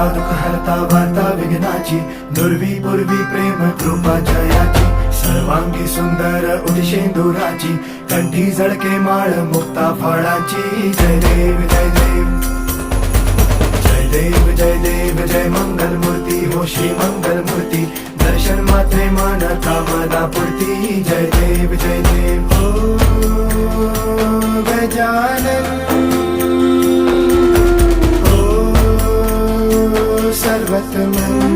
हरता दुःख हरता वार्ता विघ्नाची, दुर्वी पूर्वी प्रेम कृपा जयाची, सर्वांगी सुंदर उदिशेंदुराची, कंठी झळके माळ मुक्ता फळाची. जय देव जय देव जय देव जय देव जय मंगल मूर्ती हो श्री मंगल मूर्ती, दर्शन मात्रे मन कामना पूर्ती. जय देव जय देव हो गजानन हो सर्वतमन.